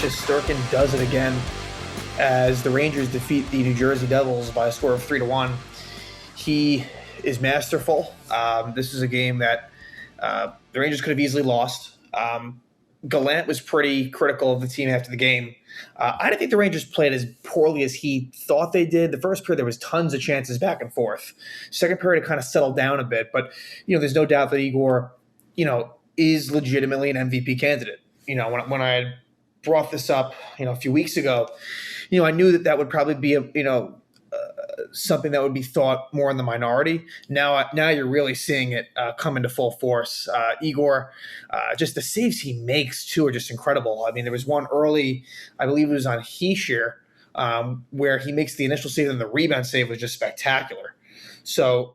Shesterkin does it again as the Rangers defeat the New Jersey Devils by a score of 3-1. He is masterful. This is a game that the Rangers could have easily lost. Gallant was pretty critical of the team after the game. I didn't think the Rangers played as poorly as he thought they did. The first period, there was tons of chances back and forth. Second period, it kind of settled down a bit. But, there's no doubt that Igor, is legitimately an MVP candidate. When I brought this up, a few weeks ago, I knew that would probably be something that would be thought more in the minority. Now you're really seeing it come into full force. Igor, just the saves he makes too are just incredible. I mean, there was one early, I believe it was on Chytil, where he makes the initial save and the rebound save was just spectacular. So,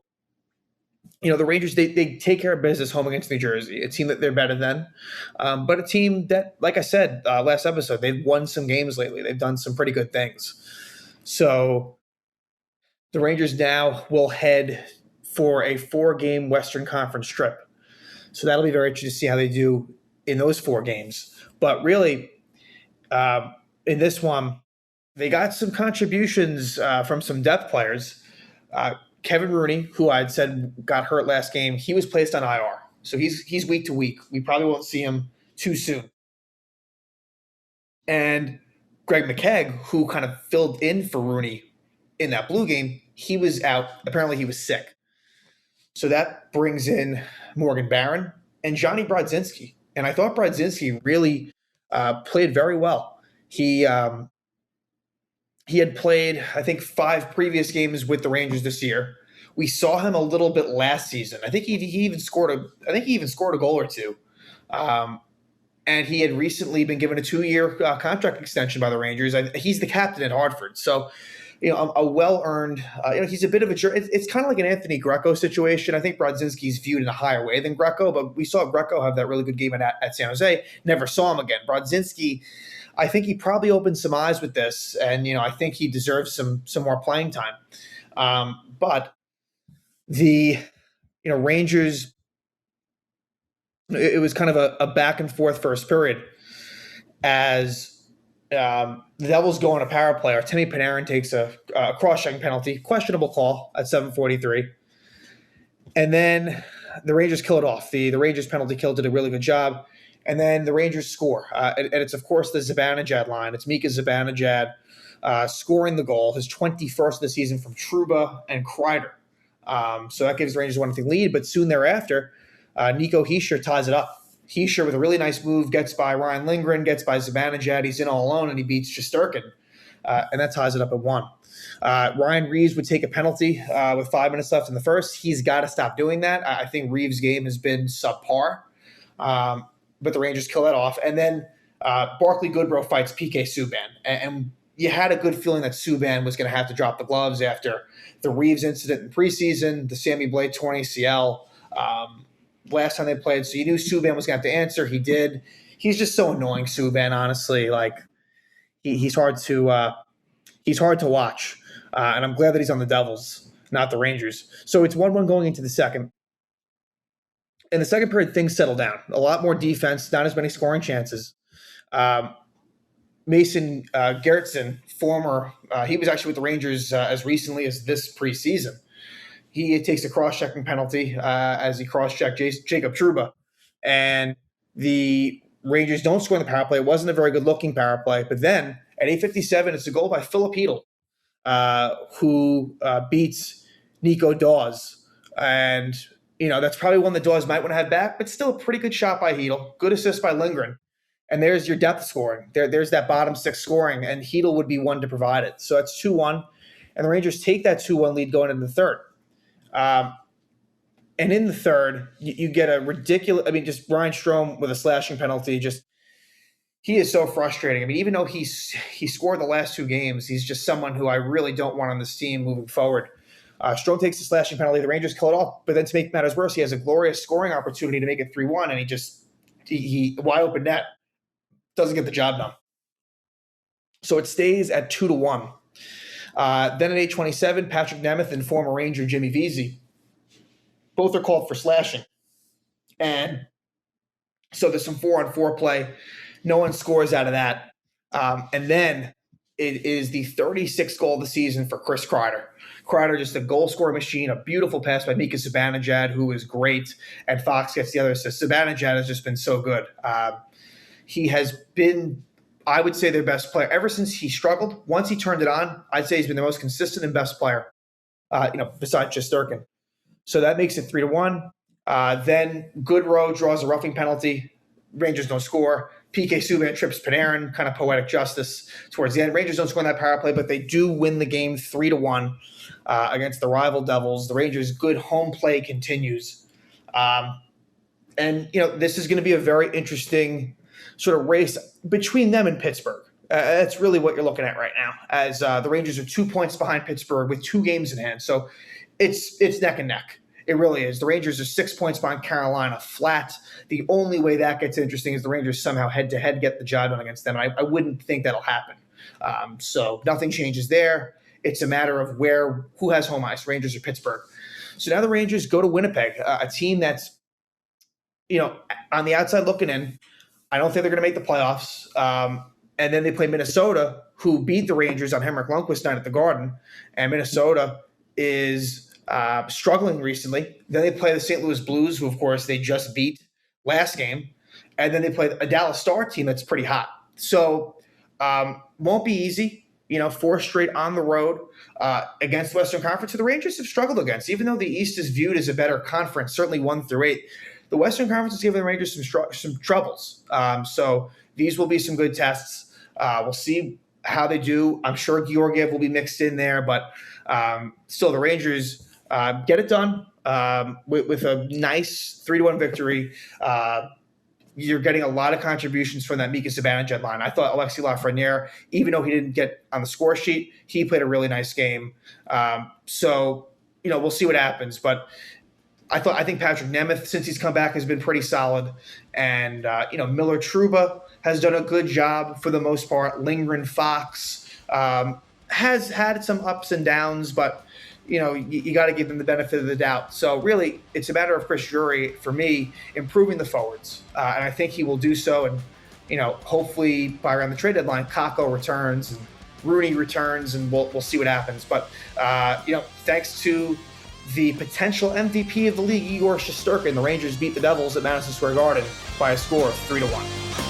the Rangers, they take care of business home against New Jersey, a team that they're better than, but a team that, like I said last episode, they've won some games lately. They've done some pretty good things. So the Rangers now will head for a 4-game Western Conference trip. So that'll be very interesting to see how they do in those 4 games. But really, in this one, they got some contributions from some depth players. Kevin Rooney, who I'd said got hurt last game, he was placed on IR. So he's week to week. We probably won't see him too soon. And Greg McKegg, who kind of filled in for Rooney in that Blue game, he was out. Apparently he was sick. So that brings in Morgan Barron and Johnny Brodzinski. And I thought Brodzinski really played very well. He had played, I think, 5 previous games with the Rangers this year. We saw him a little bit last season. I think he even scored a goal or two. And he had recently been given a 2-year contract extension by the Rangers. He's the captain at Hartford. So, a well-earned, he's a bit of a jerk. It's kind of like an Anthony Greco situation. I think Brodzinski's viewed in a higher way than Greco, but we saw Greco have that really good game at San Jose. Never saw him again. Brodzinski, I think he probably opened some eyes with this, and I think he deserves some more playing time. But the Rangers, it was kind of a back and forth first period as the Devils go on a power play. Artemi Panarin takes a cross-checking penalty, questionable call at 7:43, and then the Rangers kill it off. The Rangers penalty kill did a really good job. And then the Rangers score. And it's, of course, the Zibanejad line. It's Mika Zibanejad scoring the goal, his 21st of the season from Trouba and Kreider. So that gives the Rangers a 1-0 lead. But soon thereafter, Nico Hischier ties it up. Hischier, with a really nice move, gets by Ryan Lindgren, gets by Zibanejad. He's in all alone, and he beats Shesterkin. And that ties it up at 1. Ryan Reeves would take a penalty with 5 minutes left in the first. He's got to stop doing that. I think Reeves' game has been subpar. But the Rangers kill that off. And then Barclay Goodrow fights PK Subban. And you had a good feeling that Subban was going to have to drop the gloves after the Reeves incident in preseason, the Sammy Blais torn ACL last time they played. So you knew Subban was going to have to answer. He did. He's just so annoying, Subban, honestly. Like, he's hard to watch. And I'm glad that he's on the Devils, not the Rangers. So it's 1-1 going into the second. In the second period, things settle down. A lot more defense, not as many scoring chances. Mason Gertson, he was actually with the Rangers as recently as this preseason. He takes a cross-checking penalty as he cross-checked Jacob Trouba. And the Rangers don't score in the power play. It wasn't a very good-looking power play. But then, at 8:57, it's a goal by Philip Chytil, who beats Nico Daws. And that's probably one that Dawes might want to have back, but still a pretty good shot by Chytil. Good assist by Lindgren. And there's your depth scoring. There's that bottom 6 scoring, and Chytil would be one to provide it. So that's 2-1. And the Rangers take that 2-1 lead going into the third. And in the third, you get a ridiculous – just Ryan Strome with a slashing penalty. He is so frustrating. Even though he scored the last 2 games, he's just someone who I really don't want on this team moving forward. Strome takes the slashing penalty. The Rangers kill it off. But then to make matters worse, he has a glorious scoring opportunity to make it 3-1, and he wide open net. Doesn't get the job done. So it stays at 2-1. Then at 8:27, Patrick Nemeth and former Ranger Jimmy Vesey, both are called for slashing. And so there's some 4-on-4 play. No one scores out of that. And then it is the 36th goal of the season for Chris Kreider. Kreider, just a goal scoring machine, a beautiful pass by Mika Zibanejad, who is great, and Fox gets the other assist. Zibanejad has just been so good. He has been, I would say, their best player ever since he struggled. Once he turned it on, I'd say he's been the most consistent and best player, besides Shesterkin. So that makes it 3-1. Then Goodrow draws a roughing penalty. Rangers don't score. PK Subban trips Panarin, kind of poetic justice towards the end. Rangers don't score on that power play, but they do win the game 3-1 against the rival Devils. The Rangers' good home play continues. And this is going to be a very interesting sort of race between them and Pittsburgh. That's really what you're looking at right now, as the Rangers are 2 points behind Pittsburgh with 2 games in hand. So it's neck and neck. It really is. The Rangers are 6 points behind Carolina, flat. The only way that gets interesting is the Rangers somehow head-to-head get the job done against them. And I wouldn't think that'll happen. So nothing changes there. It's a matter of who has home ice, Rangers or Pittsburgh. So now the Rangers go to Winnipeg, a team that's, on the outside looking in. I don't think they're going to make the playoffs. And then they play Minnesota, who beat the Rangers on Henrik Lundqvist night at the Garden. And Minnesota is struggling recently. Then they play the St. Louis Blues, who, of course, they just beat last game. And then they play a Dallas Star team that's pretty hot. So won't be easy. 4 straight on the road against the Western Conference, who the Rangers have struggled against. Even though the East is viewed as a better conference, certainly 1 through 8, the Western Conference has given the Rangers some troubles. So these will be some good tests. We'll see how they do. I'm sure Georgiev will be mixed in there, but still the Rangers get it done with a nice 3-1 victory. You're getting a lot of contributions from that Mika Zibanejad line. I thought Alexis Lafreniere, even though he didn't get on the score sheet, he played a really nice game. So we'll see what happens. But I think Patrick Nemeth, since he's come back, has been pretty solid. And, Miller Trouba has done a good job for the most part. Lindgren Fox has had some ups and downs, but, you got to give them the benefit of the doubt. So really, it's a matter of Chris Drury, for me, improving the forwards. And I think he will do so. And, hopefully by around the trade deadline, Kakko returns and Rooney returns, and we'll see what happens. But, thanks to the potential MVP of the league, Igor Shesterkin, the Rangers beat the Devils at Madison Square Garden by a score of 3-1.